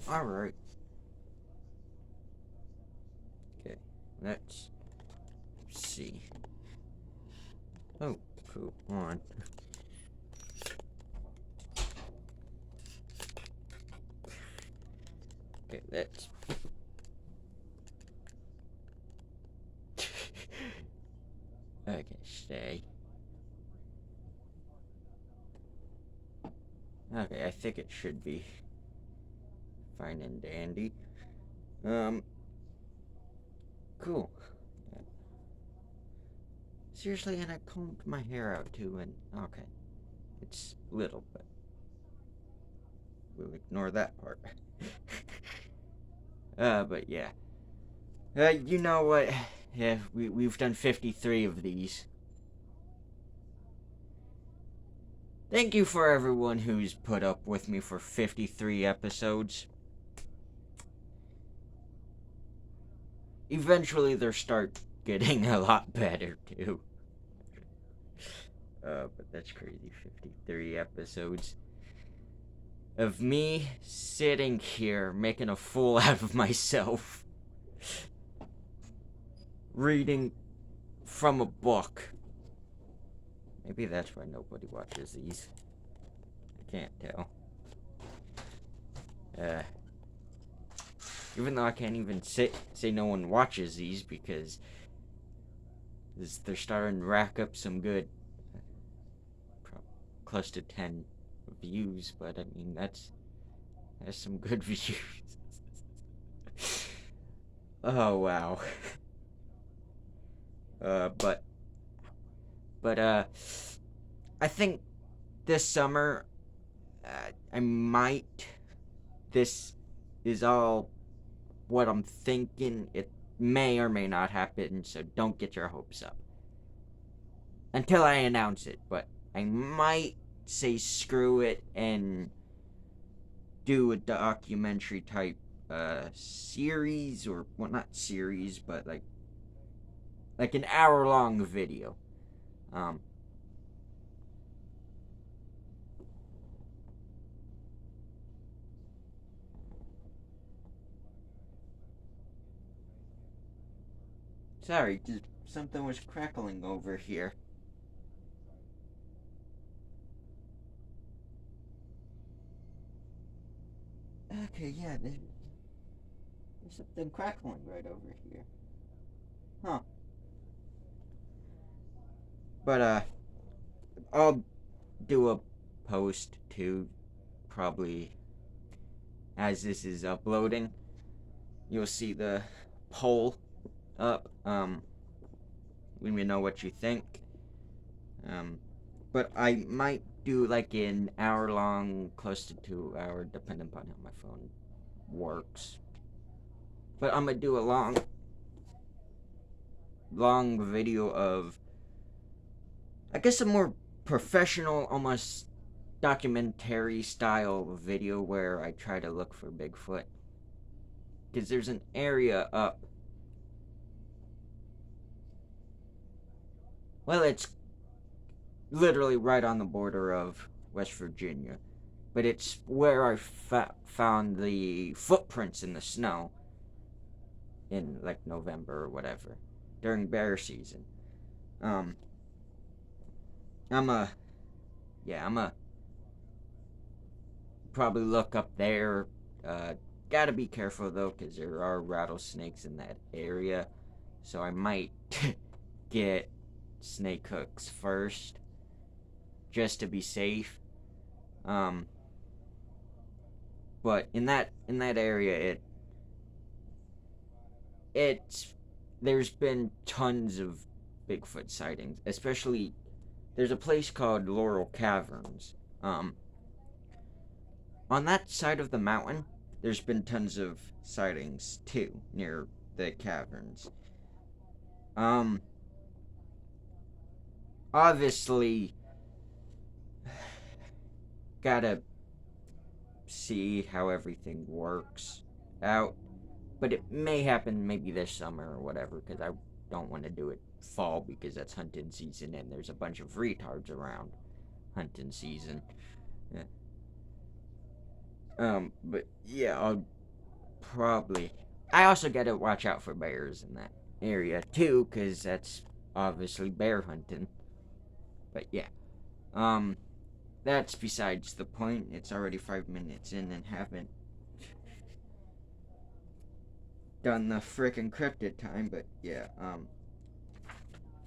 Alright. Okay, let's see. Oh, cool. On. Okay, let's. Okay, stay. Okay, I think it should be fine and dandy. Cool. Seriously, and I combed my hair out too, and okay. It's little, but we'll ignore that part. But yeah. You know what? Yeah, we've done 53 of these. Thank you for everyone who's put up with me for 53 episodes. Eventually, they'll start getting a lot better, too. But that's crazy. 53 episodes of me sitting here making a fool out of myself, reading from a book. Maybe that's why nobody watches these. I can't tell. Even though I can't even say no one watches these because they're starting to rack up some good, close to 10 views, but I mean, that's some good views. Oh, wow. But, I think this summer, I might, this is all what I'm thinking. It may or may not happen, so don't get your hopes up until I announce it, but I might say screw it and do a documentary type series, or well, not series, but like an hour-long video. Sorry, just something was crackling over here. Okay, yeah, there's something crackling right over here. Huh. But, I'll do a post too, probably as this is uploading. You'll see the poll up. Let me know what you think. But I might do like an hour long, close to 2 hour, depending upon how my phone works. But I'm gonna do a long video of, I guess, a more professional, almost documentary style video where I try to look for Bigfoot. Because there's an area up. Well, it's literally right on the border of West Virginia. But it's where I found the footprints in the snow in like November or whatever during bear season. Um, I'm a probably look up there. Gotta be careful though, because there are rattlesnakes in that area, so I might get snake hooks first, just to be safe. Um, but in that area, it's there's been tons of Bigfoot sightings, especially there's a place called Laurel Caverns. On that side of the mountain, there's been tons of sightings too near the caverns. Um, Obviously, gotta see how everything works out, but it may happen maybe this summer or whatever, because I don't want to do it fall because that's hunting season and there's a bunch of retards around hunting season. Yeah. But yeah, I'll probably. I also gotta watch out for bears in that area too, cause that's obviously bear hunting. But yeah, um, that's besides the point. It's already 5 minutes in and haven't done the frickin' cryptid time. But yeah,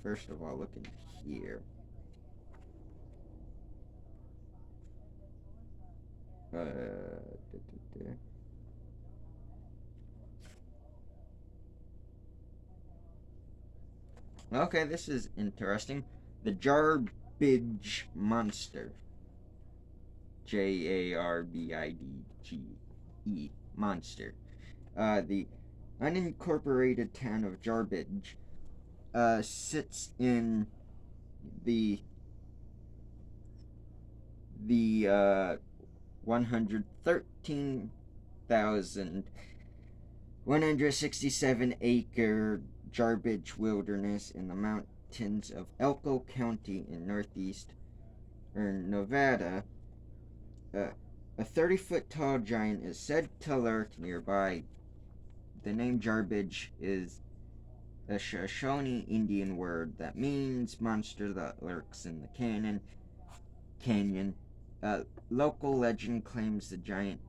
first of all, look in here. Da, da, da. Okay, this is interesting. The Jarbidge monster. Jarbidge monster. The unincorporated town of Jarbidge sits in the 113,167 acre Jarbidge Wilderness in the mountains of Elko County in northeast Nevada. Uh, a 30-foot tall giant is said to lurk nearby. The name Jarbidge is a Shoshone Indian word that means monster that lurks in the canyon. Local legend claims the giant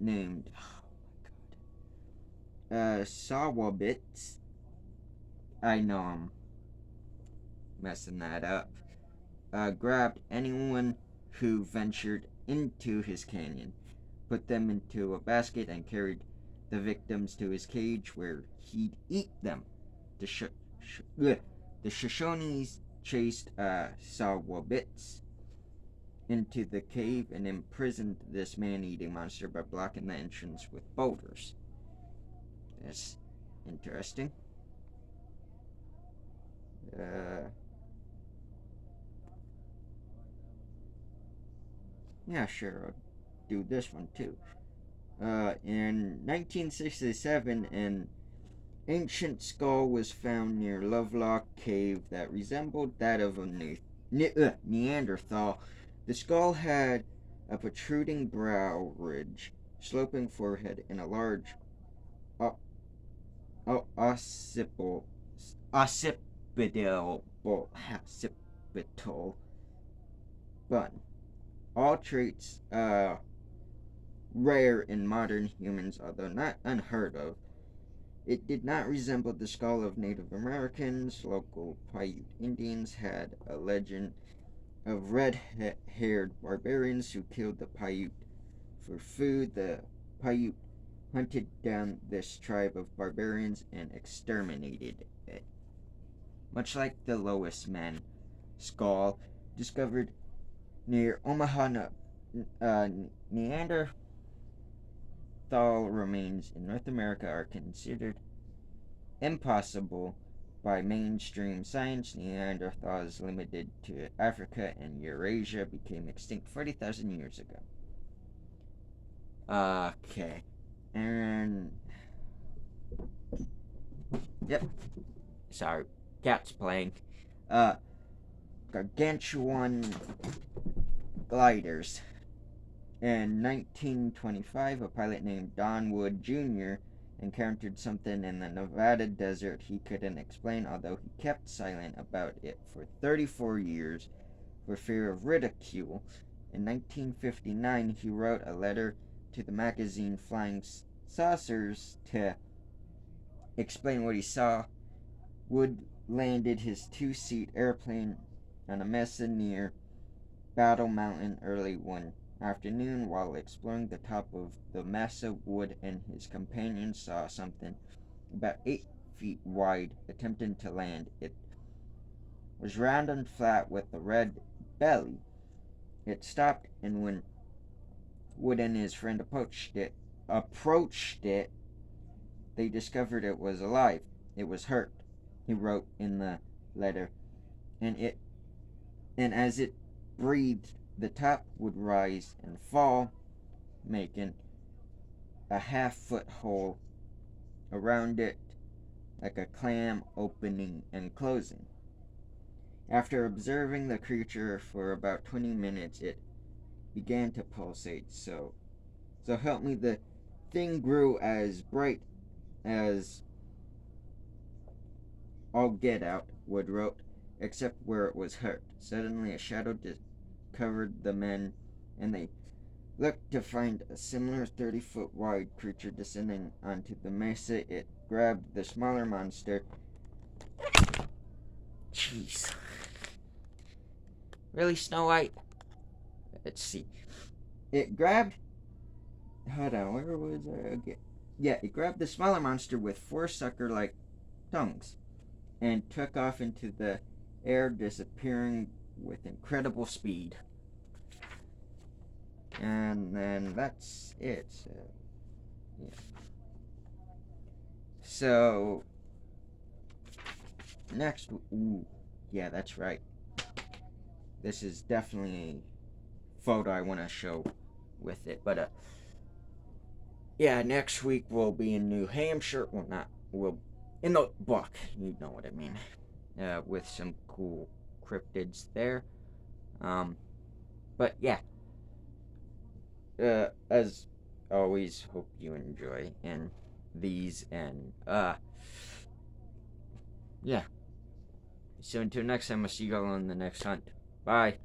named tsawhawbitts. I know I'm messing that up. Grabbed anyone who ventured into his canyon, put them into a basket, and carried the victims to his cage where he'd eat them. The, the Shoshones chased Sawabits into the cave and imprisoned this man-eating monster by blocking the entrance with boulders. That's interesting. Uh, yeah, sure, I'll do this one too. In 1967, an ancient skull was found near Lovelock Cave that resembled that of a Neanderthal. The skull had a protruding brow ridge, sloping forehead, and a large occipital occipital bun. All traits rare in modern humans, although not unheard of. It did not resemble the skull of Native Americans. Local Paiute Indians had a legend of red-haired barbarians who killed the Paiute for food. The Paiute hunted down this tribe of barbarians and exterminated it. Much like the Lois Man skull discovered near Omaha, Neanderthal remains in North America are considered impossible by mainstream science. Neanderthals limited to Africa and Eurasia became extinct 40,000 years ago. Okay. And. Yep. Sorry. Cat's playing. Uh, Gargantuan gliders. In 1925, a pilot named Don Wood Jr. encountered something in the Nevada desert he couldn't explain, although he kept silent about it for 34 years for fear of ridicule. In 1959, he wrote a letter to the magazine Flying Saucers to explain what he saw. Wood landed his two-seat airplane on a mesa near Battle Mountain early one afternoon. While exploring the top of the mesa, Wood and his companions saw something about 8 feet wide attempting to land. It was round and flat with a red belly. It stopped, and when Wood and his friend approached it, they discovered it was alive. It was hurt, he wrote in the letter, and as it breathed, the top would rise and fall, making a half-foot hole around it, like a clam opening and closing. After observing the creature for about 20 minutes, it began to pulsate So help me, the thing grew as bright as all get out, Wood wrote, except where it was hurt. Suddenly a shadow covered the men, and they looked to find a similar 30-foot wide creature descending onto the mesa. It grabbed the smaller monster. Jeez. Really, Snow White? Let's see. It grabbed. Hold on, where was I again? Yeah, it grabbed the smaller monster with four sucker like tongues and took off into the air, disappearing with incredible speed. And then that's it. So, yeah. So next, ooh, yeah, that's right. This is definitely a photo I want to show with it. But yeah, next week we'll be in New Hampshire. Well, not we'll in the book. You know what I mean. With some cool cryptids there. But yeah. As always, hope you enjoy and these and yeah. So until next time, I'll see you all on the next hunt. Bye.